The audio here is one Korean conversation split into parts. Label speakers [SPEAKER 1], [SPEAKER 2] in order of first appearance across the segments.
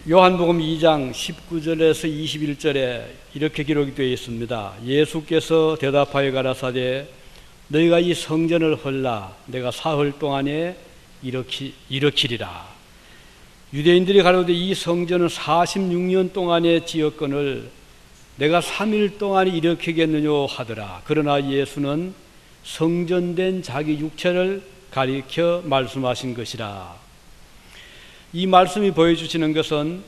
[SPEAKER 1] 요한복음 2장 19절에서 21절에 이렇게 기록이 되어 있습니다. 예수께서 대답하여 가라사대 너희가 이 성전을 헐라 내가 사흘 동안에 일으키리라. 유대인들이 가로되 이 성전은 46년 동안에 지었거늘 내가 3일 동안에 일으키겠느냐 하더라. 그러나 예수는 성전된 자기 육체를 가리켜 말씀하신 것이라. 이 말씀이 보여주시는 것은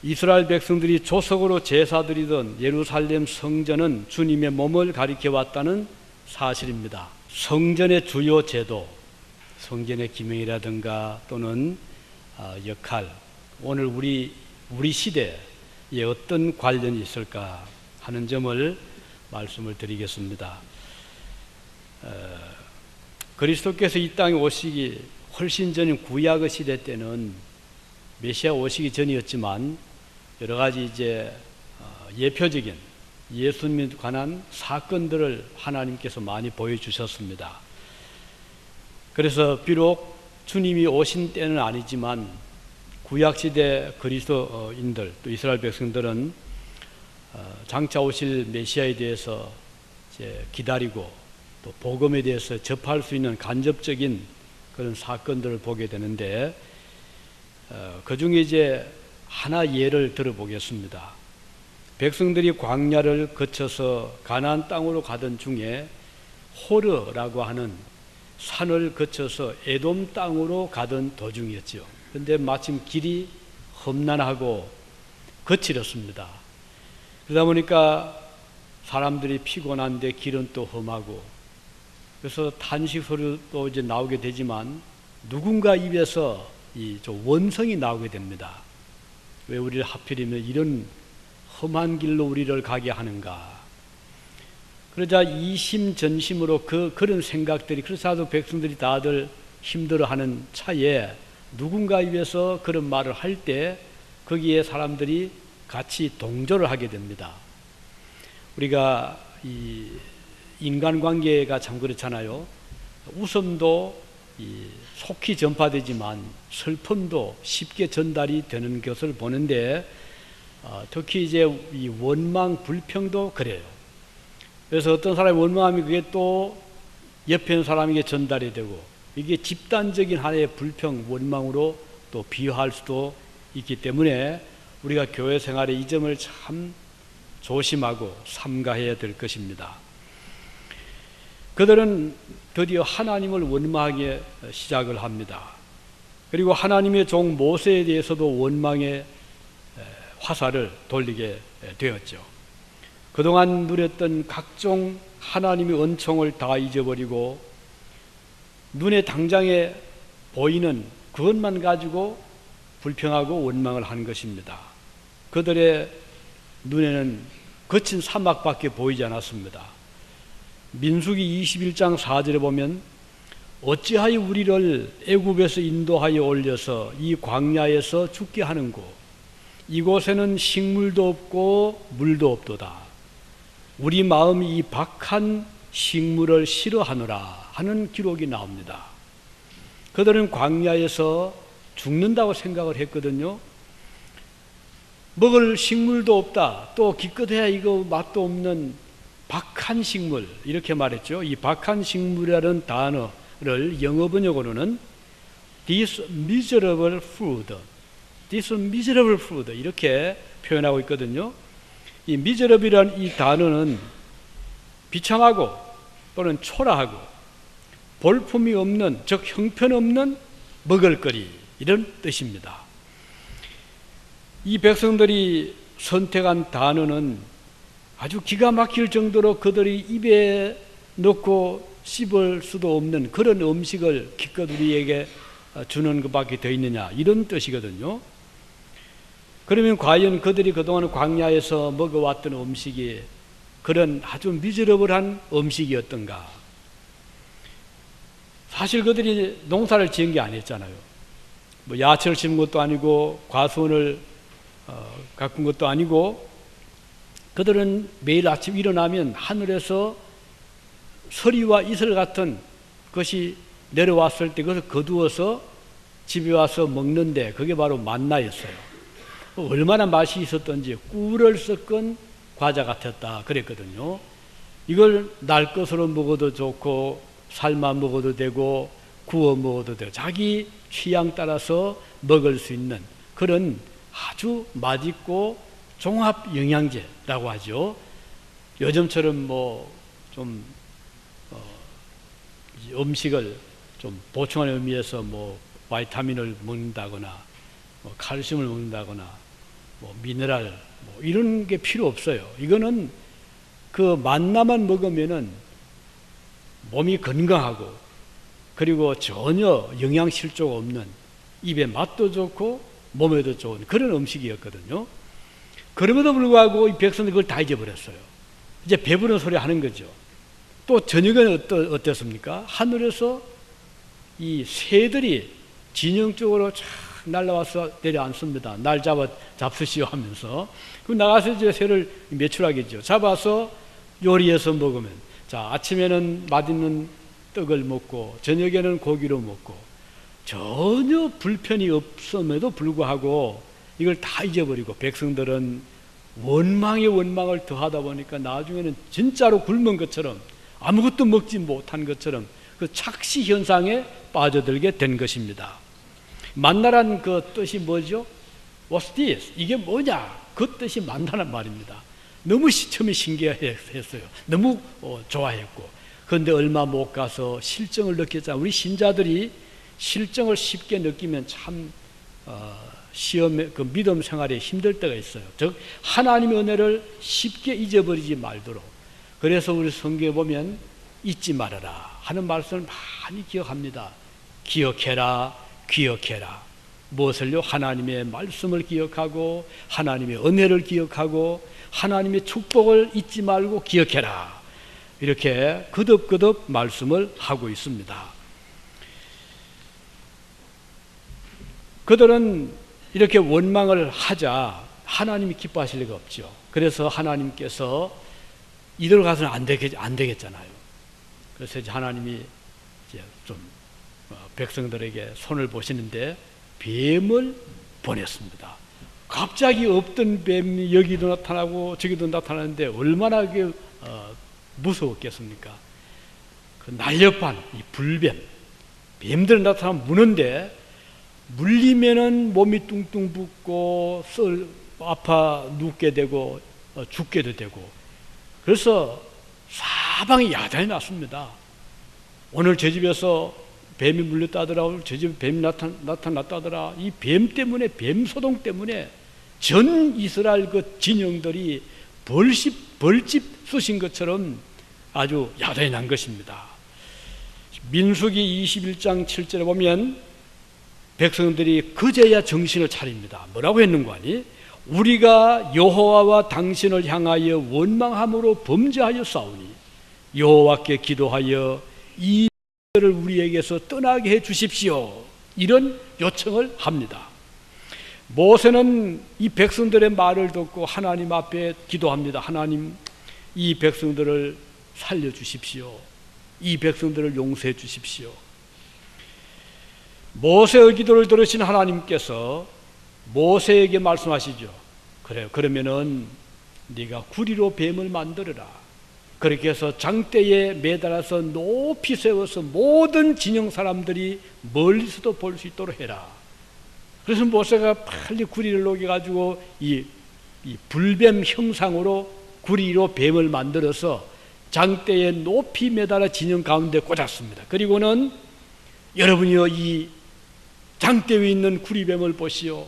[SPEAKER 1] 이스라엘 백성들이 조석으로 제사드리던 예루살렘 성전은 주님의 몸을 가리켜 왔다는 사실입니다. 성전의 주요 제도, 성전의 기명이라든가 또는 역할, 오늘 우리 시대에 어떤 관련이 있을까 하는 점을 말씀을 드리겠습니다. 그리스도께서 이 땅에 오시기 훨씬 전인 구약의 시대 때는 메시아 오시기 전이었지만 여러 가지 이제 예표적인 예수님에 관한 사건들을 하나님께서 많이 보여주셨습니다. 그래서 비록 주님이 오신 때는 아니지만 구약시대 그리스도인들 또 이스라엘 백성들은 장차 오실 메시아에 대해서 이제 기다리고 또 복음에 대해서 접할 수 있는 간접적인 그런 사건들을 보게 되는데 그 중에 이제 하나 예를 들어보겠습니다. 백성들이 광야를 거쳐서 가나안 땅으로 가던 중에 호르라고 하는 산을 거쳐서 에돔 땅으로 가던 도중이었죠. 그런데 마침 길이 험난하고 거칠었습니다. 그러다 보니까 사람들이 피곤한데 길은 또 험하고 그래서 탄식 소리도 이제 나오게 되지만 누군가 입에서 이 원성이 나오게 됩니다. 왜 우리를 하필이면 이런 험한 길로 우리를 가게 하는가? 그러자 이심전심으로 그런 생각들이 그래서 백성들이 다들 힘들어하는 차에 누군가 입에서 그런 말을 할 때 거기에 사람들이 같이 동조를 하게 됩니다. 우리가 이 인간관계가 참 그렇잖아요. 웃음도 속히 전파되지만 슬픔도 쉽게 전달이 되는 것을 보는데 특히 이제 이 원망, 불평도 그래요. 그래서 어떤 사람이 원망하면 그게 또 옆에 있는 사람에게 전달이 되고 이게 집단적인 하나의 불평, 원망으로 또 비화할 수도 있기 때문에 우리가 교회 생활에 이 점을 참 조심하고 삼가해야 될 것입니다. 그들은 드디어 하나님을 원망하기 시작을 합니다. 그리고 하나님의 종 모세에 대해서도 원망의 화살을 돌리게 되었죠. 그동안 누렸던 각종 하나님의 은총을 다 잊어버리고 눈에 당장에 보이는 그것만 가지고 불평하고 원망을 한 것입니다. 그들의 눈에는 거친 사막밖에 보이지 않았습니다. 민수기 21장 4절에 보면 어찌하여 우리를 애굽에서 인도하여 올려서 이 광야에서 죽게 하는고 이곳에는 식물도 없고 물도 없도다. 우리 마음이 이 박한 식물을 싫어하노라 하는 기록이 나옵니다. 그들은 광야에서 죽는다고 생각을 했거든요. 먹을 식물도 없다. 또 기껏해야 이거 맛도 없는 박한 식물 이렇게 말했죠. 이 박한 식물이라는 단어를 영어 번역으로는 this miserable food, this miserable food 이렇게 표현하고 있거든요. 이 miserable이라는 이 단어는 비참하고 또는 초라하고 볼품이 없는 즉 형편없는 먹을거리 이런 뜻입니다. 이 백성들이 선택한 단어는 아주 기가 막힐 정도로 그들이 입에 넣고 씹을 수도 없는 그런 음식을 기껏 우리에게 주는 것밖에 더 있느냐 이런 뜻이거든요. 그러면 과연 그들이 그동안 광야에서 먹어왔던 음식이 그런 아주 미저러블한 음식이었던가? 사실 그들이 농사를 지은 게 아니었잖아요. 뭐 야채를 심은 것도 아니고 과수원을 가꾼 것도 아니고 그들은 매일 아침 일어나면 하늘에서 서리와 이슬 같은 것이 내려왔을 때 그것을 거두어서 집에 와서 먹는데 그게 바로 만나였어요. 얼마나 맛이 있었던지 꿀을 섞은 과자 같았다 그랬거든요. 이걸 날 것으로 먹어도 좋고 삶아 먹어도 되고 구워 먹어도 되고 자기 취향 따라서 먹을 수 있는 그런 아주 맛있고 종합 영양제라고 하죠. 요즘처럼 좀 음식을 좀 보충하는 의미에서 바이타민을 먹는다거나 칼슘을 먹는다거나 미네랄 이런 게 필요 없어요. 이거는 그 만나만 먹으면은 몸이 건강하고 그리고 전혀 영양 실조가 없는 입에 맛도 좋고 몸에도 좋은 그런 음식이었거든요. 그럼에도 불구하고 이 백성들이 그걸 다 잊어버렸어요. 이제 배부른 소리 하는 거죠. 또 저녁에는 어땠습니까? 하늘에서 이 새들이 진영 쪽으로 쫙 날아와서 내려앉습니다. 날 잡수시오 하면서. 그럼 나가서 이제 새를 매출하겠죠. 잡아서 요리해서 먹으면. 자, 아침에는 맛있는 떡을 먹고, 저녁에는 고기로 먹고, 전혀 불편이 없음에도 불구하고 이걸 다 잊어버리고 백성들은 원망에 원망을 더하다 보니까 나중에는 진짜로 굶은 것처럼 아무것도 먹지 못한 것처럼 그 착시 현상에 빠져들게 된 것입니다. 만나란 그 뜻이 뭐죠? What's this? 이게 뭐냐? 그 뜻이 만나란 말입니다. 너무 처음에 신기했어요. 너무 좋아했고. 그런데 얼마 못 가서 실정을 느꼈잖아요. 우리 신자들이 실정을 쉽게 느끼면 참 시험에 그 믿음 생활에 힘들 때가 있어요. 즉 하나님의 은혜를 쉽게 잊어버리지 말도록. 그래서 우리 성경에 보면 잊지 말아라 하는 말씀을 많이 기억합니다. 기억해라, 기억해라. 무엇을요? 하나님의 말씀을 기억하고 하나님의 은혜를 기억하고 하나님의 축복을 잊지 말고 기억해라. 이렇게 거듭거듭 말씀을 하고 있습니다. 그들은 이렇게 원망을 하자 하나님이 기뻐하실 리가 없죠. 그래서 하나님께서 이대로 가서는 안 되겠잖아요. 그래서 이제 하나님이 이제 좀 백성들에게 손을 보시는데 뱀을 보냈습니다. 갑자기 없던 뱀이 여기도 나타나고 저기도 나타나는데 얼마나 무서웠겠습니까? 그 날렵한 이 불뱀, 뱀들은 나타나면 무는데 물리면은 몸이 뚱뚱 붓고 아파 눕게 되고 죽게도 되고 그래서 사방이 야단이 났습니다. 오늘 제 집에서 뱀이 물렸다더라, 제 집에 뱀이 나타났다더라. 이 뱀 때문에, 뱀 소동 때문에 전 이스라엘 그 진영들이 벌집 쑤신 것처럼 아주 야단이 난 것입니다. 민수기 21장 7절에 보면 백성들이 그제야 정신을 차립니다. 뭐라고 했는가 하니 우리가 여호와와 당신을 향하여 원망함으로 범죄하여 싸우니 여호와께 기도하여 이 를 우리에게서 떠나게 해 주십시오. 이런 요청을 합니다. 모세는 이 백성들의 말을 듣고 하나님 앞에 기도합니다. 하나님, 이 백성들을 살려주십시오. 이 백성들을 용서해 주십시오. 모세의 기도를 들으신 하나님께서 모세에게 말씀하시죠. 그래요. 그러면은 네가 구리로 뱀을 만들어라. 그렇게 해서 장대에 매달아서 높이 세워서 모든 진영 사람들이 멀리서도 볼 수 있도록 해라. 그래서 모세가 빨리 구리를 녹여가지고 이 불뱀 형상으로 구리로 뱀을 만들어서 장대에 높이 매달아 진영 가운데 꽂았습니다. 그리고는 여러분이여 이 장대 위에 있는 구리뱀을 보시오.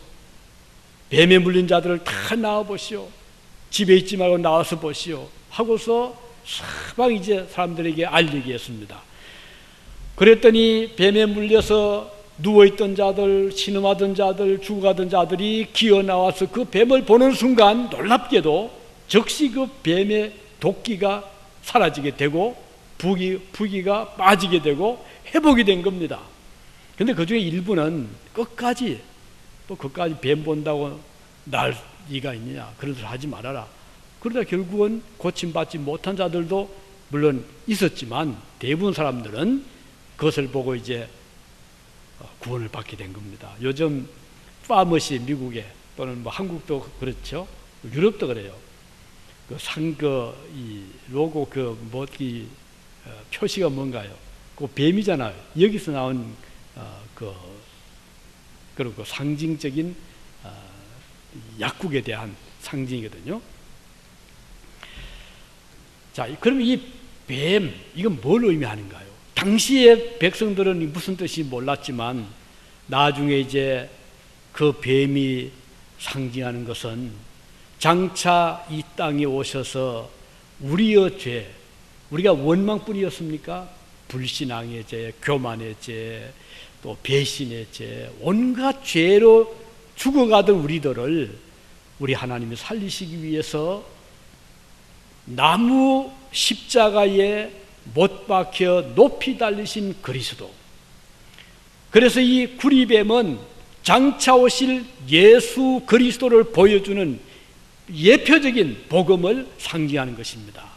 [SPEAKER 1] 뱀에 물린 자들을 다 나와보시오. 집에 있지 말고 나와서 보시오. 하고서 사방 이제 사람들에게 알리게 했습니다. 그랬더니 뱀에 물려서 누워있던 자들, 신음하던 자들, 죽어가던 자들이 기어 나와서 그 뱀을 보는 순간 놀랍게도 즉시 그 뱀의 도끼가 사라지게 되고 부기가 빠지게 되고 회복이 된 겁니다. 그런데 그 중에 일부는 끝까지 뱀 본다고 날 리가 있느냐, 그런 소리 하지 말아라. 그러다 결국은 고침받지 못한 자들도 물론 있었지만 대부분 사람들은 그것을 보고 이제 구원을 받게 된 겁니다. 요즘 파머시, 미국에 또는 뭐 한국도 그렇죠. 유럽도 그래요. 그 이 로고 이 표시가 뭔가요? 그 뱀이잖아요. 여기서 나온 그리고 상징적인 약국에 대한 상징이거든요. 자, 그럼 이 뱀, 이건 뭘 의미하는가요? 당시에 백성들은 무슨 뜻이 몰랐지만 나중에 이제 그 뱀이 상징하는 것은 장차 이 땅에 오셔서 우리의 죄, 우리가 원망뿐이었습니까? 불신앙의 죄, 교만의 죄, 또 배신의 죄, 온갖 죄로 죽어가던 우리들을 우리 하나님이 살리시기 위해서 나무 십자가에 못 박혀 높이 달리신 그리스도. 그래서 이 구리뱀은 장차 오실 예수 그리스도를 보여주는 예표적인 복음을 상징하는 것입니다.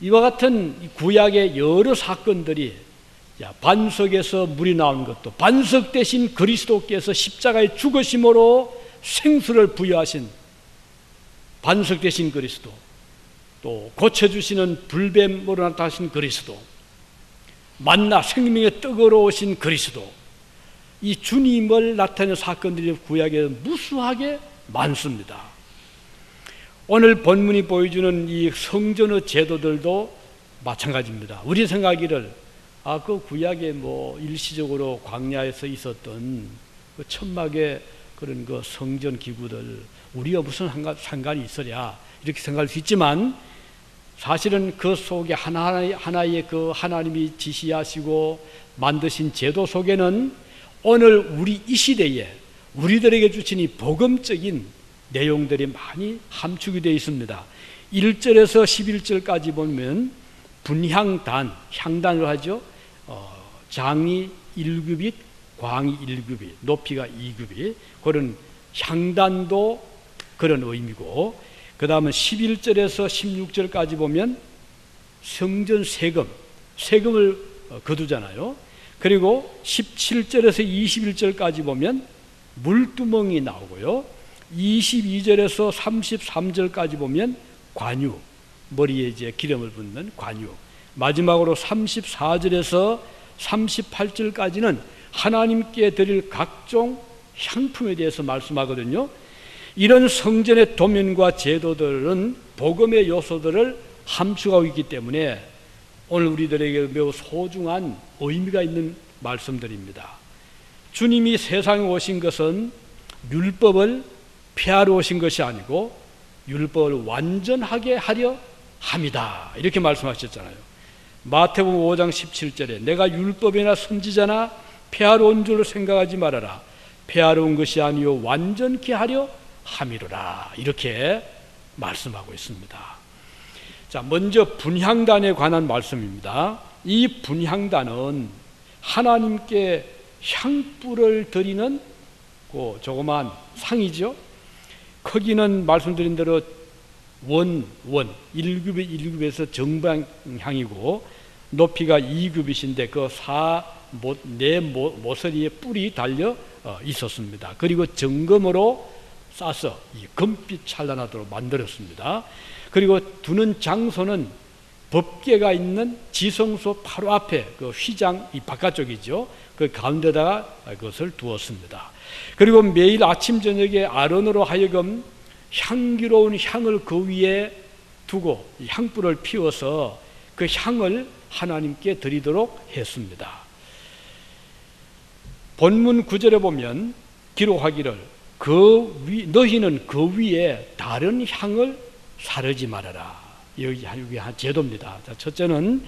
[SPEAKER 1] 이와 같은 구약의 여러 사건들이 반석에서 물이 나오는 것도 반석 대신 그리스도께서 십자가에 죽으심으로 생수를 부여하신 반석 대신 그리스도, 또 고쳐주시는 불뱀으로 나타나신 그리스도, 만나 생명의 떡으로 오신 그리스도, 이 주님을 나타내는 사건들이 구약에 무수하게 많습니다. 오늘 본문이 보여주는 이 성전의 제도들도 마찬가지입니다. 우리 생각하기를 그 구약에 뭐 일시적으로 광야에서 있었던 그 천막의 그런 그 성전 기구들 우리가 무슨 상관이 있으랴 이렇게 생각할 수 있지만 사실은 그 속에 하나의 그 하나님이 지시하시고 만드신 제도 속에는 오늘 우리 이 시대에 우리들에게 주신 이 복음적인 내용들이 많이 함축이 되어 있습니다. 1절에서 11절까지 보면 분향단, 향단을 하죠. 장이 1규빗, 광이 1규빗, 높이가 2규빗, 그런 향단도 그런 의미고, 그 다음은 11절에서 16절까지 보면 성전 세금을 거두잖아요. 그리고 17절에서 21절까지 보면 물두멍이 나오고요. 22절에서 33절까지 보면 관유, 머리에 이제 기름을 붓는 관유. 마지막으로 34절에서 38절까지는 하나님께 드릴 각종 향품에 대해서 말씀하거든요. 이런 성전의 도면과 제도들은 복음의 요소들을 함축하고 있기 때문에 오늘 우리들에게 매우 소중한 의미가 있는 말씀들입니다. 주님이 세상에 오신 것은 율법을 폐하러 오신 것이 아니고 율법을 완전하게 하려 함이다, 이렇게 말씀하셨잖아요. 마태복음 5장 17절에 내가 율법이나 선지자나 폐하러 온 줄 생각하지 말아라. 폐하러 온 것이 아니요 완전케 하려 함이로라, 이렇게 말씀하고 있습니다. 자, 먼저 분향단에 관한 말씀입니다. 이 분향단은 하나님께 향불을 드리는 그 조그만 상이죠. 크기는 말씀드린 대로 1규빗에서 정방향이고 높이가 2규빗인데 그 네 모서리에 뿔이 달려 있었습니다. 그리고 정금으로 싸서 이 금빛 찬란하도록 만들었습니다. 그리고 두는 장소는 법궤가 있는 지성소 바로 앞에 그 휘장 이 바깥쪽이죠. 그 가운데다가 그것을 두었습니다. 그리고 매일 아침 저녁에 아론으로 하여금 향기로운 향을 그 위에 두고 향불을 피워서 그 향을 하나님께 드리도록 했습니다. 본문 9절에 보면 기록하기를 너희는 그 위에 다른 향을 사르지 말아라. 여기 한 제도입니다. 자, 첫째는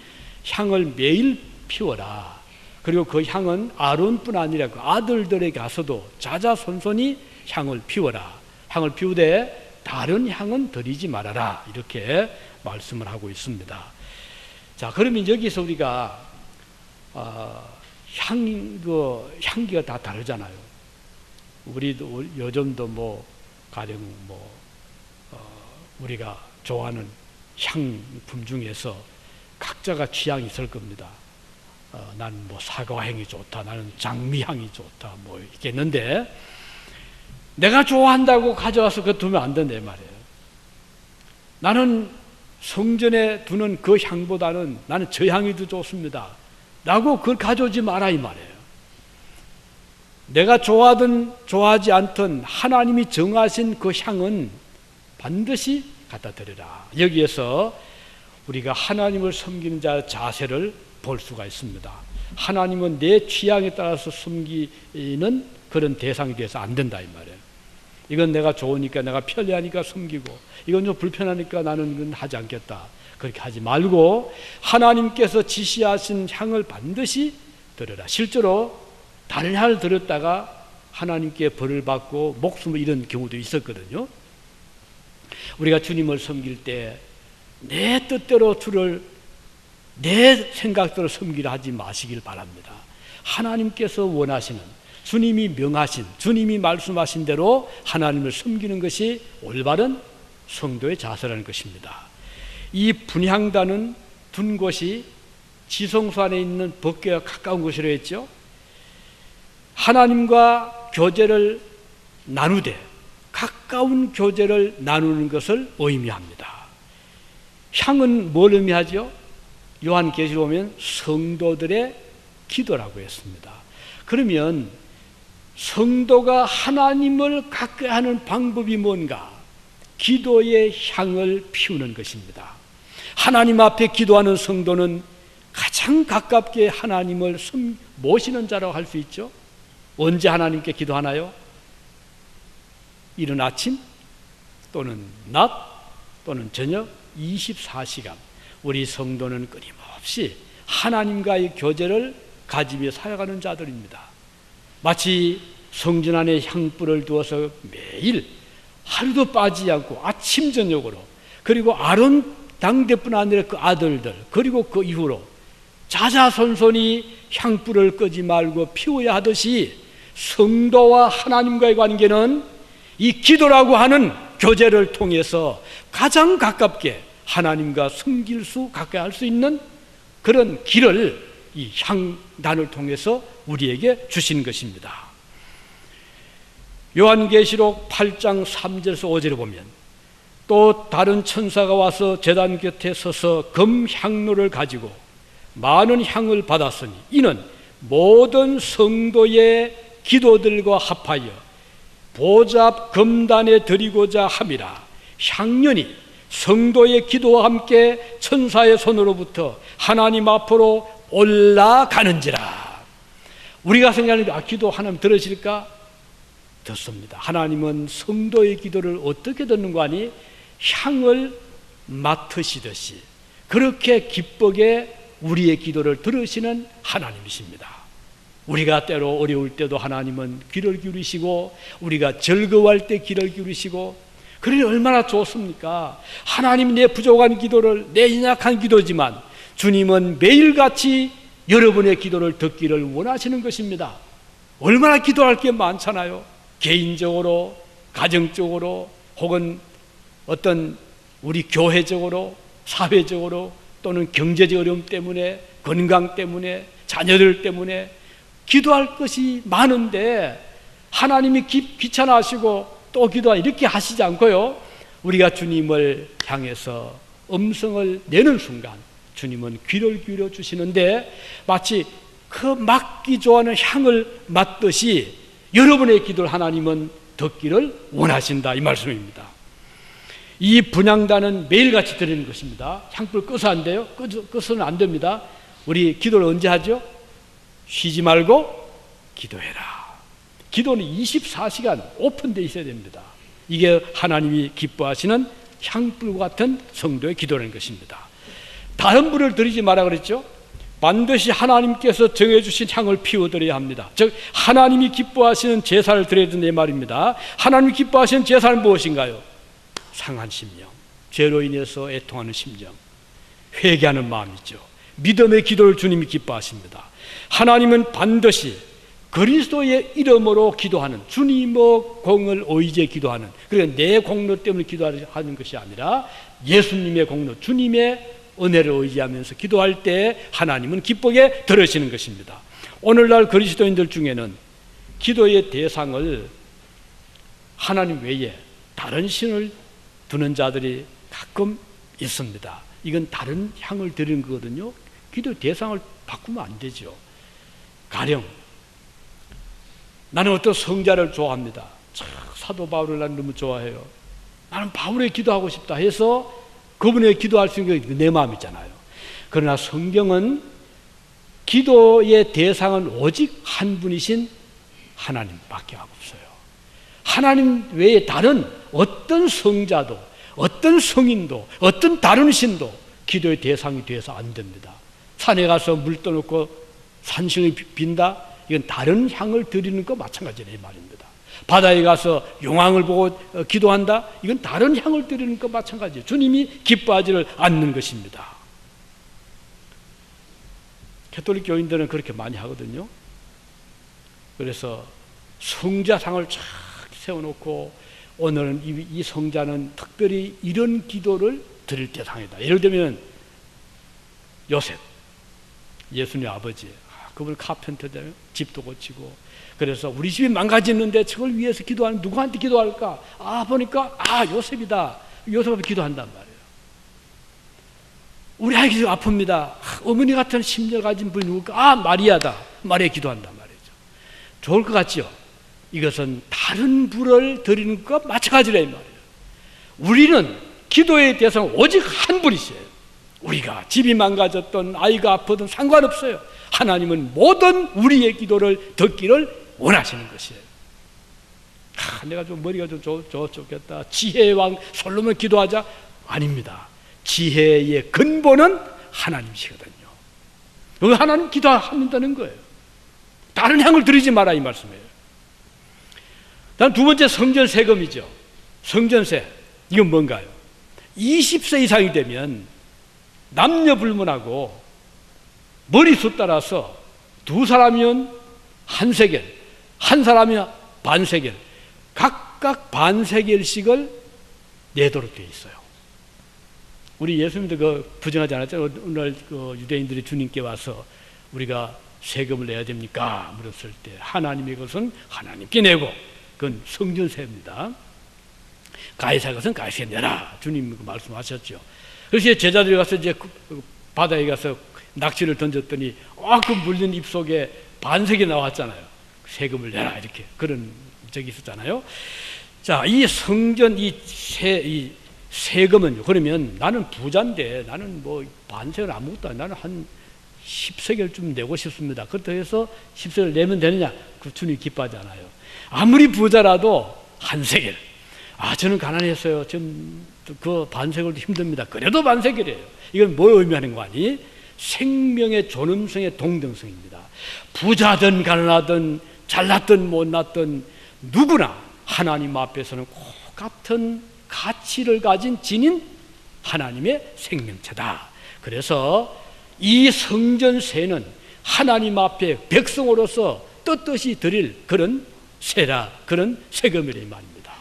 [SPEAKER 1] 향을 매일 피워라. 그리고 그 향은 아론뿐 아니라 그 아들들에게 가서도 자자손손이 향을 피워라. 향을 피우되 다른 향은 드리지 말아라, 이렇게 말씀을 하고 있습니다. 자, 그러면 여기서 우리가 향기가 다 다르잖아요. 우리도 요즘도 뭐 가령 우리가 좋아하는 향품 중에서 각자가 취향이 있을 겁니다. 나는 뭐 사과향이 좋다, 나는 장미향이 좋다, 뭐 있겠는데 내가 좋아한다고 가져와서 그거 두면 안 된다 이 말이에요. 나는 성전에 두는 그 향보다는 나는 저 향이 더 좋습니다 라고 그걸 가져오지 마라 이 말이에요. 내가 좋아하든 좋아하지 않든 하나님이 정하신 그 향은 반드시 갖다 드리라. 여기에서 우리가 하나님을 섬기는 자의 자세를 볼 수가 있습니다. 하나님은 내 취향에 따라서 섬기는 그런 대상이 돼서 안 된다 이 말이에요. 이건 내가 좋으니까, 내가 편리하니까 섬기고, 이건 좀 불편하니까 나는 이건 하지 않겠다, 그렇게 하지 말고 하나님께서 지시하신 향을 반드시 드려라. 실제로 다른 향을 드렸다가 하나님께 벌을 받고 목숨을 잃은 경우도 있었거든요. 우리가 주님을 섬길 때 내 뜻대로 주를, 내 생각대로 섬기려 하지 마시길 바랍니다. 하나님께서 원하시는, 주님이 명하신, 주님이 말씀하신 대로 하나님을 섬기는 것이 올바른 성도의 자세라는 것입니다. 이 분향단은 둔 곳이 지성소 안에 있는 법궤와 가까운 곳이라 했죠. 하나님과 교제를 나누되 가까운 교제를 나누는 것을 의미합니다. 향은 뭘 의미하죠? 요한계시록 보면 성도들의 기도라고 했습니다. 그러면 성도가 하나님을 가까이 하는 방법이 뭔가? 기도의 향을 피우는 것입니다. 하나님 앞에 기도하는 성도는 가장 가깝게 하나님을 모시는 자라고 할 수 있죠. 언제 하나님께 기도하나요? 이른 아침 또는 낮 또는 저녁 24시간 우리 성도는 끊임없이 하나님과의 교제를 가지며 살아가는 자들입니다. 마치 성전 안에 향불을 두어서 매일 하루도 빠지지 않고 아침 저녁으로, 그리고 아론 당대뿐 아니라 그 아들들, 그리고 그 이후로 자자손손이 향불을 끄지 말고 피워야 하듯이 성도와 하나님과의 관계는 이 기도라고 하는 교제를 통해서 가장 가깝게 하나님과 섬길 수, 가까이 할 수 있는 그런 길을 이 향단을 통해서 우리에게 주신 것입니다. 요한계시록 8장 3절에서 5절에 보면 또 다른 천사가 와서 제단 곁에 서서 금향로를 가지고 많은 향을 받았으니 이는 모든 성도의 기도들과 합하여 보좌 앞 금단에 드리고자 함이라. 향연이 성도의 기도와 함께 천사의 손으로부터 하나님 앞으로 올라가는지라. 우리가 생각하는 기도 하나님 들으실까? 듣습니다. 하나님은 성도의 기도를 어떻게 듣는 거 아니? 향을 맡으시듯이 그렇게 기쁘게 우리의 기도를 들으시는 하나님이십니다. 우리가 때로 어려울 때도 하나님은 귀를 기울이시고, 우리가 즐거워할 때 귀를 기울이시고, 그러니 얼마나 좋습니까? 하나님 내 부족한 기도를, 내 연약한 기도지만 주님은 매일같이 여러분의 기도를 듣기를 원하시는 것입니다. 얼마나 기도할 게 많잖아요. 개인적으로, 가정적으로, 혹은 어떤 우리 교회적으로, 사회적으로, 또는 경제적 어려움 때문에, 건강 때문에, 자녀들 때문에 기도할 것이 많은데 하나님이 귀찮아하시고 또 기도하 이렇게 하시지 않고요, 우리가 주님을 향해서 음성을 내는 순간 주님은 귀를 기울여 주시는데 마치 그 맡기 좋아하는 향을 맡듯이 여러분의 기도를 하나님은 듣기를 원하신다, 이 말씀입니다. 이 분향단은 매일같이 드리는 것입니다. 향불 끄서 안 돼요? 끄서는 안 됩니다. 우리 기도를 언제 하죠? 쉬지 말고 기도해라. 기도는 24시간 오픈되어 있어야 됩니다. 이게 하나님이 기뻐하시는 향불과 같은 성도의 기도라는 것입니다. 다른 불을 드리지 마라 그랬죠? 반드시 하나님께서 정해주신 향을 피워드려야 합니다. 즉 하나님이 기뻐하시는 제사를 드려야 된다 이 말입니다. 하나님이 기뻐하시는 제사는 무엇인가요? 상한 심령, 죄로 인해서 애통하는 심령, 회개하는 마음이죠. 믿음의 기도를 주님이 기뻐하십니다. 하나님은 반드시 그리스도의 이름으로 기도하는, 주님의 공을 의지해 기도하는, 그러니까 내 공로 때문에 기도하는 것이 아니라 예수님의 공로, 주님의 은혜를 의지하면서 기도할 때 하나님은 기쁘게 들으시는 것입니다. 오늘날 그리스도인들 중에는 기도의 대상을 하나님 외에 다른 신을 두는 자들이 가끔 있습니다. 이건 다른 향을 드리는 거거든요. 기도 대상을 바꾸면 안 되죠. 가령 나는 어떤 성자를 좋아합니다. 사도 바울을 나는 너무 좋아해요. 나는 바울에 기도하고 싶다 해서 그분에 기도할 수 있는 게 내 마음이잖아요. 그러나 성경은 기도의 대상은 오직 한 분이신 하나님밖에 없어요. 하나님 외에 다른 어떤 성자도, 어떤 성인도, 어떤 다른 신도 기도의 대상이 되어서 안 됩니다. 산에 가서 물 떠놓고 산신을 빈다? 이건 다른 향을 드리는 거 마찬가지네 이 말입니다. 바다에 가서 용왕을 보고 기도한다? 이건 다른 향을 드리는 거 마찬가지예요. 주님이 기뻐하지를 않는 것입니다. 가톨릭 교인들은 그렇게 많이 하거든요. 그래서 성자상을 쫙 세워놓고 오늘은 이 성자는 특별히 이런 기도를 드릴 대상이다. 예를 들면 요셉, 예수님의 아버지, 그분 카펜터 되면 집도 고치고, 그래서 우리 집이 망가졌는데 저걸 위해서 기도하는 누구한테 기도할까? 보니까 요셉이다. 요셉한테 기도한단 말이에요. 우리 아이가 지금 아픕니다. 어머니 같은 심령 가진 분이 누굴까? 마리아다. 마리아 기도한단 말이죠. 좋을 것 같죠? 이것은 다른 불을 드리는 것과 마찬가지라 이 말이에요. 우리는 기도에 대해서는 오직 한 분이세요. 우리가 집이 망가졌던 아이가 아프든 상관없어요. 하나님은 모든 우리의 기도를 듣기를 원하시는 것이에요. 내가 좀 머리가 좀 좋겠다. 지혜의 왕 솔로몬 기도하자? 아닙니다. 지혜의 근본은 하나님이시거든요. 하나님 기도한다는 거예요. 다른 향을 드리지 마라 이 말씀이에요. 다음 두 번째 성전 세금이죠. 성전세. 이건 뭔가요? 20세 이상이 되면 남녀 불문하고 머리수 따라서 두 사람이면 한 세겔, 한 사람이면 반 세겔, 각각 반 세겔씩을 내도록 되어 있어요. 우리 예수님도 부정하지 않았죠? 오늘 유대인들이 주님께 와서 우리가 세금을 내야 됩니까? 물었을 때 하나님의 것은 하나님께 내고, 그건 성전세입니다. 가이사 것은 가이사에 내라. 주님 말씀하셨죠. 그래서 제자들이 가서 이제 바다에 가서 낚시를 던졌더니 그 물린 입속에 반색이 나왔잖아요. 세금을 내라 이렇게 그런 적이 있었잖아요. 자, 이 성전 이 세금은요. 그러면 나는 부자인데 나는 뭐 반세는 아무것도 아니야. 나는 한 10세겔 좀 내고 싶습니다. 그렇다고 해서 10세겔 내면 되느냐? 그 주님 기뻐하지 않아요. 아무리 부자라도 한 세겔. 저는 가난했어요. 지금 그 반세겔도 힘듭니다. 그래도 반세겔이에요. 이건 뭘 의미하는 거 아니? 생명의 존엄성의 동등성입니다. 부자든 가난하든 잘났든 못났든 누구나 하나님 앞에서는 똑같은 가치를 가진 진인 하나님의 생명체다. 그래서 이 성전세는 하나님 앞에 백성으로서 떳떳이 드릴 그런 세라, 그런 세금이라 이 말입니다.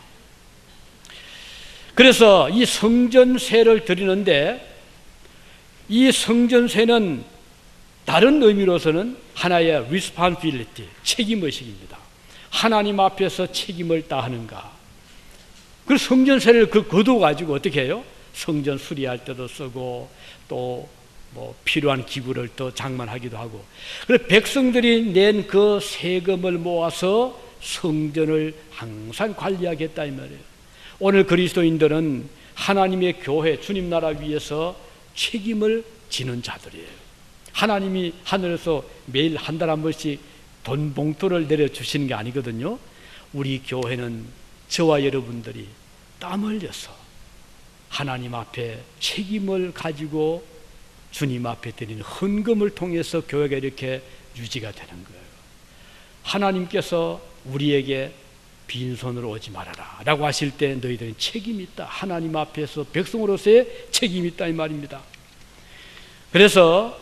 [SPEAKER 1] 그래서 이 성전세를 드리는데 이 성전세는 다른 의미로서는 하나의 responsibility, 책임의식입니다. 하나님 앞에서 책임을 다하는가. 그 성전세를 거둬가지고 어떻게 해요? 성전 수리할 때도 쓰고 또 뭐 필요한 기구를 또 장만하기도 하고. 그래서 백성들이 낸 그 세금을 모아서 성전을 항상 관리하겠다 이 말이에요. 오늘 그리스도인들은 하나님의 교회, 주님 나라 위해서 책임을 지는 자들이에요. 하나님이 하늘에서 매일 한 달 한 번씩 돈 봉투를 내려주시는 게 아니거든요. 우리 교회는 저와 여러분들이 땀 흘려서 하나님 앞에 책임을 가지고 주님 앞에 드리는 헌금을 통해서 교회가 이렇게 유지가 되는 거예요. 하나님께서 우리에게 빈손으로 오지 말아라 라고 하실 때 너희들은 책임이 있다. 하나님 앞에서 백성으로서의 책임이 있다 이 말입니다. 그래서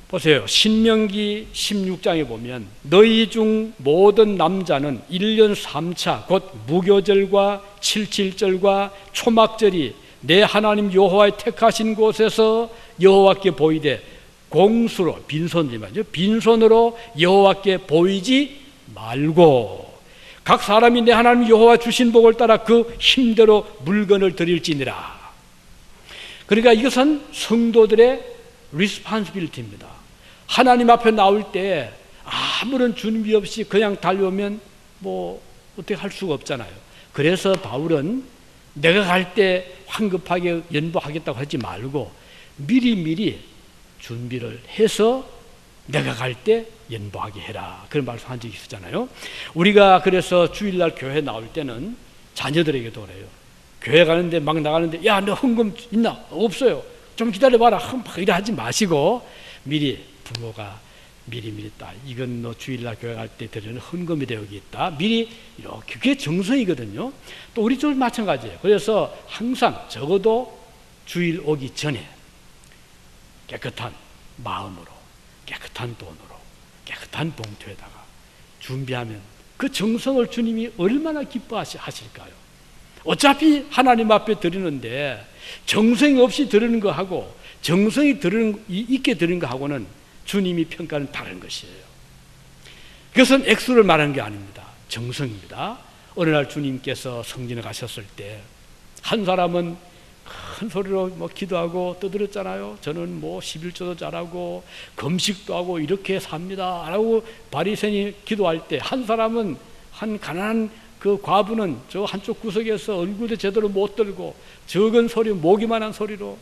[SPEAKER 1] 보세요. 신명기 16장에 보면 너희 중 모든 남자는 1년 3차 곧 무교절과 77절과 초막절이 내 하나님 여호와의 택하신 곳에서 여호와께 보이되 공수로 빈손이죠. 빈손으로 여호와께 보이지 말고 각 사람이 내 하나님 여호와 주신 복을 따라 그 힘대로 물건을 드릴지니라. 그러니까 이것은 성도들의 리스폰시빌리티입니다. 하나님 앞에 나올 때 아무런 준비 없이 그냥 달려오면 뭐 어떻게 할 수가 없잖아요. 그래서 바울은 내가 갈 때 황급하게 연보하겠다고 하지 말고 미리미리 준비를 해서 내가 갈 때 연보하게 해라, 그런 말씀한 적이 있었잖아요. 우리가 그래서 주일날 교회 나올 때는 자녀들에게도 그래요. 교회 가는데 막 나가는데 야, 너 헌금 있나? 없어요. 좀 기다려봐라. 막 이래 하지 마시고 미리 부모가 미리미리 딱 이건 너 주일날 교회 갈 때 드리는 헌금이 여기 있다. 미리 이렇게, 그게 정성이거든요. 또 우리 쪽 마찬가지예요. 그래서 항상 적어도 주일 오기 전에 깨끗한 마음으로, 깨끗한 돈으로, 깨끗한 봉투에다가 준비하면 그 정성을 주님이 얼마나 기뻐하실까요? 어차피 하나님 앞에 드리는데 정성이 없이 드리는 거하고 정성이 있게 드리는 거하고는 주님이 평가는 다른 것이에요. 그것은 액수를 말하는 게 아닙니다. 정성입니다. 어느 날 주님께서 성전에 가셨을 때 한 사람은 큰 소리로 뭐 기도하고 떠들었잖아요. 저는 뭐 11조도 잘하고 금식도 하고 이렇게 삽니다 라고 바리새인이 기도할 때, 한 사람은, 한 가난한 그 과부는 저 한쪽 구석에서 얼굴도 제대로 못 들고 적은 소리, 모기만한 소리로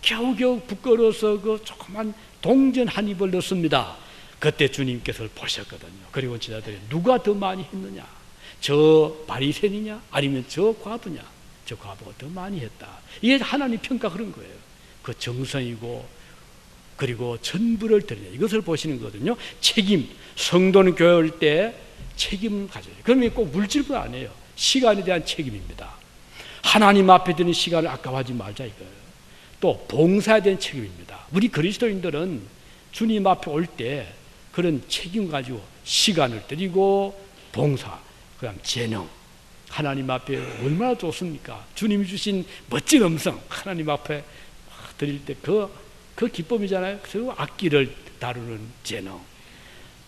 [SPEAKER 1] 겨우겨우 부끄러워서 그 조그만 동전 한 입을 넣습니다. 그때 주님께서 보셨거든요. 그리고 지자들이 누가 더 많이 했느냐? 저 바리새인이냐? 아니면 저 과부냐? 저 과부가 더 많이 했다. 이게 하나님 평가 그런 거예요. 그 정성이고 그리고 전부를 드리냐, 이것을 보시는 거거든요. 책임, 성도는 교회 올 때 책임을 가져요. 그러면 꼭 물질뿐 아니에요. 시간에 대한 책임입니다. 하나님 앞에 드는 시간을 아까워하지 말자 이거예요. 또 봉사에 대한 책임입니다. 우리 그리스도인들은 주님 앞에 올 때 그런 책임 가지고 시간을 드리고 봉사, 그다음 재능, 하나님 앞에 얼마나 좋습니까? 주님이 주신 멋진 음성 하나님 앞에 드릴 때 그 기쁨이잖아요. 그리고 악기를 다루는 재능,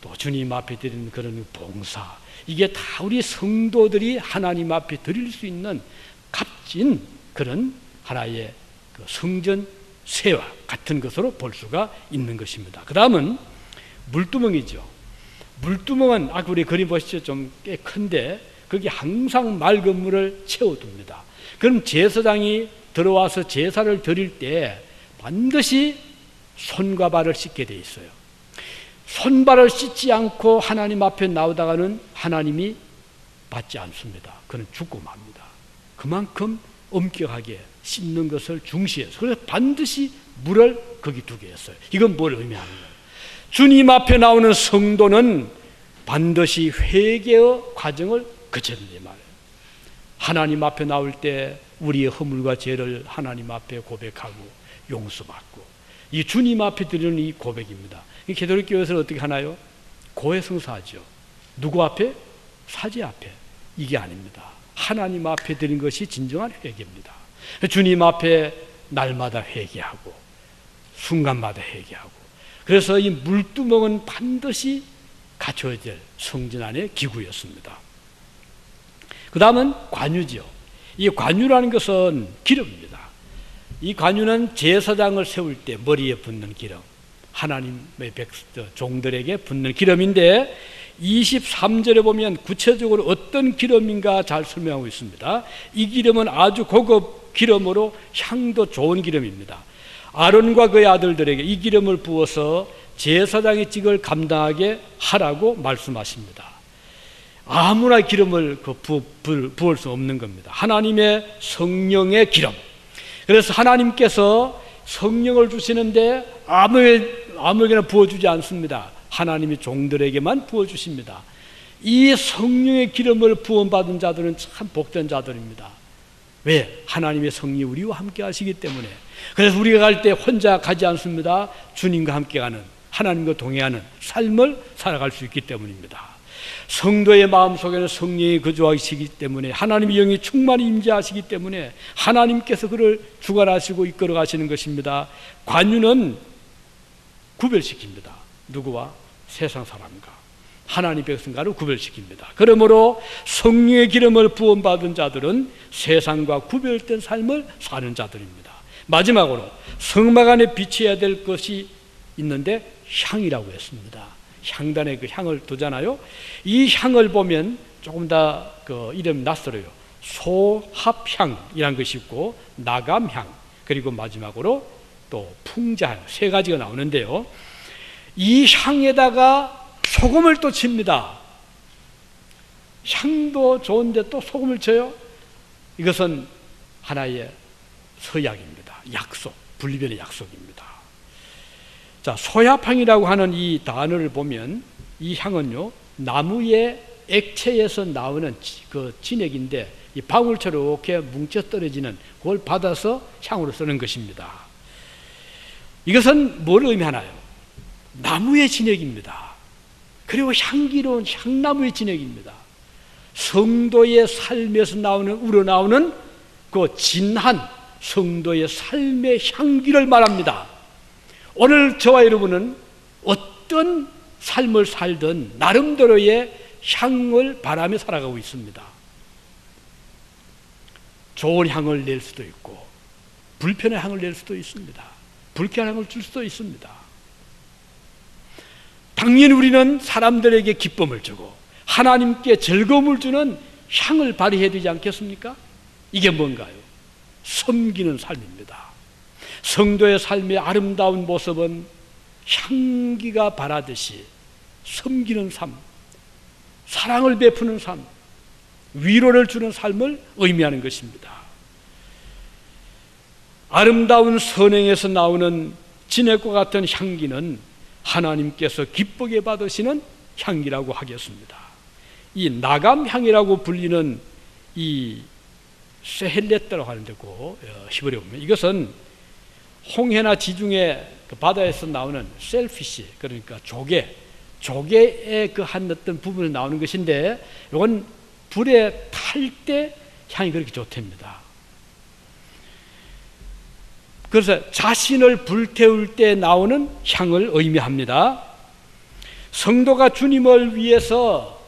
[SPEAKER 1] 또 주님 앞에 드리는 그런 봉사, 이게 다 우리 성도들이 하나님 앞에 드릴 수 있는 값진 그런 하나의 그 성전 세와 같은 것으로 볼 수가 있는 것입니다. 그 다음은 물두멍이죠. 물두멍은 아까 우리 그림 보시죠. 좀 꽤 큰데 거기 항상 맑은 물을 채워둡니다. 그럼 제사장이 들어와서 제사를 드릴 때 반드시 손과 발을 씻게 돼 있어요. 손발을 씻지 않고 하나님 앞에 나오다가는 하나님이 받지 않습니다. 그는 죽고 맙니다. 그만큼 엄격하게 씻는 것을 중시해서, 그래서 반드시 물을 거기 두게 했어요. 이건 뭘 의미하는 거예요? 주님 앞에 나오는 성도는 반드시 회개의 과정을 거쳐야 된다 말이에요. 하나님 앞에 나올 때 우리의 허물과 죄를 하나님 앞에 고백하고 용서받고, 이 주님 앞에 드리는 이 고백입니다. 개도릭 교회에서는 어떻게 하나요? 고해성사하죠. 누구 앞에? 사제 앞에. 이게 아닙니다. 하나님 앞에 드린 것이 진정한 회개입니다. 주님 앞에 날마다 회개하고 순간마다 회개하고, 그래서 이 물두멍은 반드시 갖춰야 될 성전 안의 기구였습니다. 그 다음은 관유지요. 이 관유라는 것은 기름입니다. 이 관유는 제사장을 세울 때 머리에 붓는 기름, 하나님의 종들에게 붓는 기름인데 23절에 보면 구체적으로 어떤 기름인가 잘 설명하고 있습니다. 이 기름은 아주 고급 기름으로 향도 좋은 기름입니다. 아론과 그의 아들들에게 이 기름을 부어서 제사장의 직을 감당하게 하라고 말씀하십니다. 아무나 기름을 부을 수 없는 겁니다. 하나님의 성령의 기름. 그래서 하나님께서 성령을 주시는데 아무에게나 부어주지 않습니다. 하나님이 종들에게만 부어주십니다. 이 성령의 기름을 부어받은 자들은 참 복된 자들입니다. 왜? 하나님의 성령이 우리와 함께 하시기 때문에. 그래서 우리가 갈 때 혼자 가지 않습니다. 주님과 함께 가는, 하나님과 동행하는 삶을 살아갈 수 있기 때문입니다. 성도의 마음속에는 성령이 거주하시기 때문에, 하나님의 영이 충만히 임재하시기 때문에 하나님께서 그를 주관하시고 이끌어 가시는 것입니다. 관유는 구별시킵니다. 누구와? 세상 사람과. 하나님 백성과를 구별시킵니다. 그러므로 성령의 기름을 부음받은 자들은 세상과 구별된 삶을 사는 자들입니다. 마지막으로 성막 안에 비춰야 될 것이 있는데 향이라고 했습니다. 향단에 그 향을 두잖아요. 이 향을 보면 조금 더 그 이름 낯설어요. 소합향이라는 것이 있고 나감향, 그리고 마지막으로 또 풍자향, 세 가지가 나오는데요. 이 향에다가 소금을 또 칩니다. 향도 좋은데 또 소금을 쳐요. 이것은 하나의 서약입니다. 약속, 분리별의 약속입니다. 자, 소야향이라고 하는 이 단어를 보면 이 향은요, 나무의 액체에서 나오는 그 진액인데 이 방울처럼 이렇게 뭉쳐 떨어지는 그걸 받아서 향으로 쓰는 것입니다. 이것은 뭘 의미하나요? 나무의 진액입니다. 그리고 향기로운 향나무의 진액입니다. 성도의 삶에서 우러나오는 그 진한 성도의 삶의 향기를 말합니다. 오늘 저와 여러분은 어떤 삶을 살든 나름대로의 향을 바라며 살아가고 있습니다. 좋은 향을 낼 수도 있고 불편한 향을 낼 수도 있습니다. 불쾌한 향을 줄 수도 있습니다. 당연히 우리는 사람들에게 기쁨을 주고 하나님께 즐거움을 주는 향을 발휘해야 되지 않겠습니까? 이게 뭔가요? 섬기는 삶입니다. 성도의 삶의 아름다운 모습은 향기가 바라듯이 섬기는 삶, 사랑을 베푸는 삶, 위로를 주는 삶을 의미하는 것입니다. 아름다운 선행에서 나오는 진액과 같은 향기는 하나님께서 기쁘게 받으시는 향기라고 하겠습니다. 이 나감향이라고 불리는 이 세헬렛다라고 하는 데고 히브리어 보면 이것은 홍해나 지중해 그 바다에서 나오는 셀피시, 그러니까 조개의 그 한 어떤 부분에 나오는 것인데 이건 불에 탈 때 향이 그렇게 좋답니다. 그래서 자신을 불태울 때 나오는 향을 의미합니다. 성도가 주님을 위해서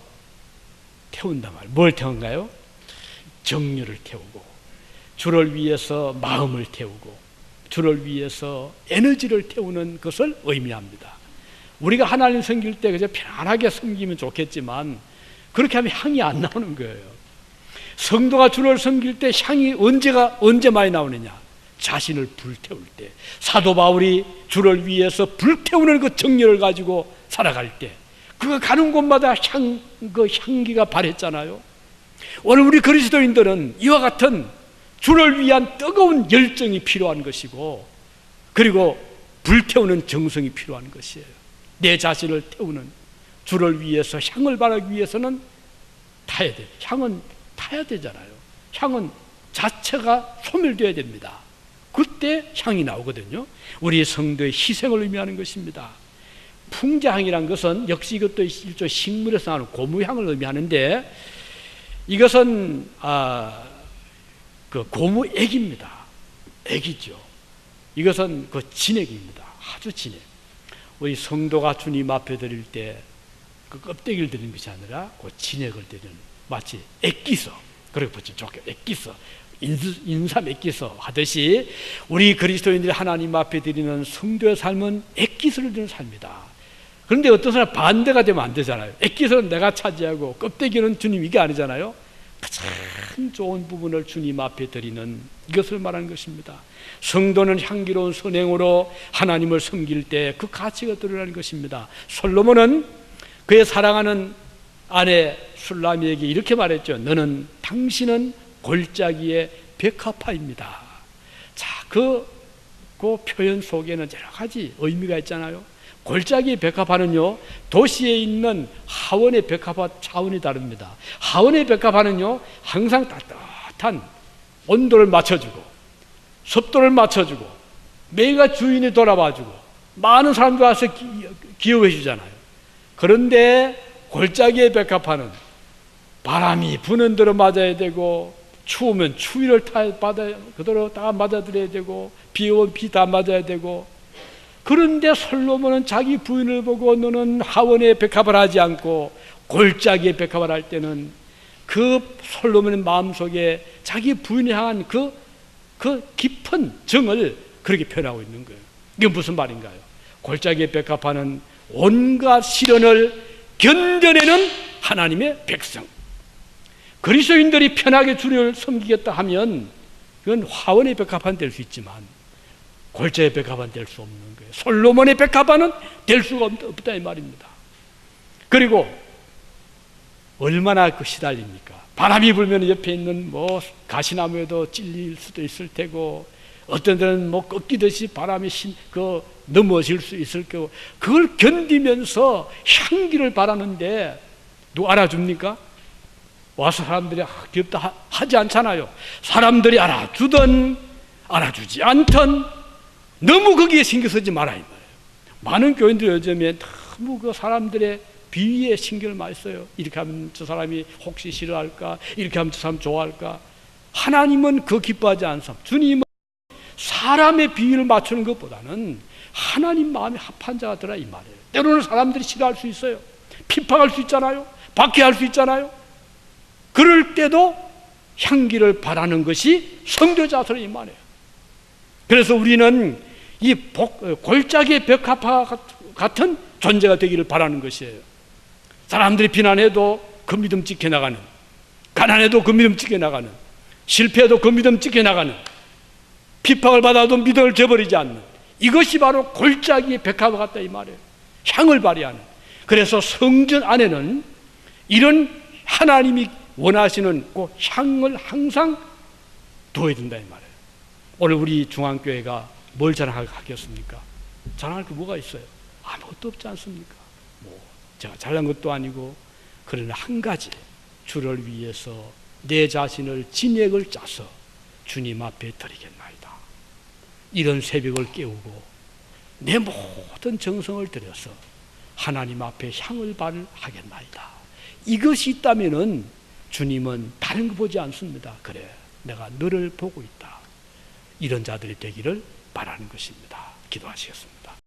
[SPEAKER 1] 태운단 말이에요. 뭘 태운가요? 정열을 태우고, 주를 위해서 마음을 태우고, 주를 위해서 에너지를 태우는 것을 의미합니다. 우리가 하나님 섬길 때 그저 편안하게 섬기면 좋겠지만 그렇게 하면 향이 안 나오는 거예요. 성도가 주를 섬길 때 향이 언제 많이 나오느냐? 자신을 불태울 때. 사도 바울이 주를 위해서 불태우는 그 정열을 가지고 살아갈 때 그 가는 곳마다 그 향기가 발했잖아요. 오늘 우리 그리스도인들은 이와 같은 주를 위한 뜨거운 열정이 필요한 것이고, 그리고 불태우는 정성이 필요한 것이에요. 내 자신을 태우는, 주를 위해서 향을 발하기 위해서는 타야 돼요. 향은 타야 되잖아요. 향은 자체가 소멸되어야 됩니다. 그때 향이 나오거든요. 우리 성도의 희생을 의미하는 것입니다. 풍자향이란 것은 역시 이것도 일종 식물에서 나오는 고무향을 의미하는데, 이것은 그 고무액입니다. 액이죠. 이것은 그 진액입니다. 아주 진액. 우리 성도가 주님 앞에 드릴 때 그 껍데기를 드리는 것이 아니라 그 진액을 드리는, 마치 액기서, 그렇게 붙이면 좋겠죠. 액기서, 인삼 액기서 하듯이 우리 그리스도인들이 하나님 앞에 드리는 성도의 삶은 액기서를 드리는 삶이다. 그런데 어떤 사람 반대가 되면 안 되잖아요. 액기서는 내가 차지하고 껍데기는 주님, 이게 아니잖아요. 가장 좋은 부분을 주님 앞에 드리는, 이것을 말하는 것입니다. 성도는 향기로운 선행으로 하나님을 섬길 때 그 가치가 드러나는 것입니다. 솔로몬은 그의 사랑하는 아내 술라미에게 이렇게 말했죠. 당신은 골짜기의 백합화입니다. 자, 그 표현 속에는 여러 가지 의미가 있잖아요. 골짜기의 백합화는요, 도시에 있는 하원의 백합화 차원이 다릅니다. 하원의 백합화는요, 항상 따뜻한 온도를 맞춰주고 습도를 맞춰주고 매일가 주인이 돌아봐주고 많은 사람들 와서 기여해 주잖아요. 그런데 골짜기의 백합화는 바람이 부는 대로 맞아야 되고, 추우면 추위를 그대로 다 맞아들여야 되고, 비 오면 비 다 맞아야 되고, 그런데 솔로몬은 자기 부인을 보고 너는 하원의 백합을 하지 않고 골짜기의 백합을 할 때는 그 솔로몬의 마음속에 자기 부인에 향한 그 깊은 정을 그렇게 표현하고 있는 거예요. 이게 무슨 말인가요? 골짜기의 백합하는 온갖 시련을 견뎌내는 하나님의 백성, 그리스도인들이 편하게 주를 섬기겠다 하면 그건 화원의 백합화는 될 수 있지만 골짜기의 백합화는 될 수 없는 거예요. 솔로몬의 백합화는 될 수가 없다 이 말입니다. 그리고 얼마나 시달립니까? 바람이 불면 옆에 있는 가시나무에도 찔릴 수도 있을 테고, 어떤 데는 꺾이듯이 바람이 넘어질 수 있을 거고, 그걸 견디면서 향기를 바라는데 누가 알아줍니까? 와서 사람들이 귀엽다 하지 않잖아요. 사람들이 알아주든 알아주지 않든 너무 거기에 신경 쓰지 말아야 말이에요. 많은 교인들이 요즘에 너무 그 사람들의 비위에 신경을 많이 써요. 이렇게 하면 저 사람이 혹시 싫어할까? 이렇게 하면 저 사람 좋아할까? 하나님은 그거 기뻐하지 않습니다. 주님은 사람의 비위를 맞추는 것보다는 하나님 마음에 합한 자가 되라 이 말이에요. 때로는 사람들이 싫어할 수 있어요. 핍박할 수 있잖아요. 박해할 수 있잖아요. 그럴 때도 향기를 바라는 것이 성도자세라 이 말이에요. 그래서 우리는 이 골짜기의 벽화파 같은 존재가 되기를 바라는 것이에요. 사람들이 비난해도 그 믿음 지켜나가는, 가난해도 그 믿음 지켜나가는, 실패해도 그 믿음 지켜나가는, 핍박을 받아도 믿음을 저버리지 않는, 이것이 바로 골짜기의 백합화 같다 이 말이에요. 향을 발휘하는. 그래서 성전 안에는 이런 하나님이 원하시는 그 향을 항상 둬야 된다 이 말이에요. 오늘 우리 중앙교회가 뭘 자랑하겠습니까? 자랑할 게 뭐가 있어요? 아무것도 없지 않습니까? 제가 잘난 것도 아니고, 그러나 한 가지, 주를 위해서 내 자신을 진액을 짜서 주님 앞에 드리겠나이다. 이런 새벽을 깨우고 내 모든 정성을 들여서 하나님 앞에 향을 발하겠나이다. 이것이 있다면은 주님은 다른 거 보지 않습니다. 그래, 내가 너를 보고 있다. 이런 자들이 되기를 바라는 것입니다. 기도하시겠습니다.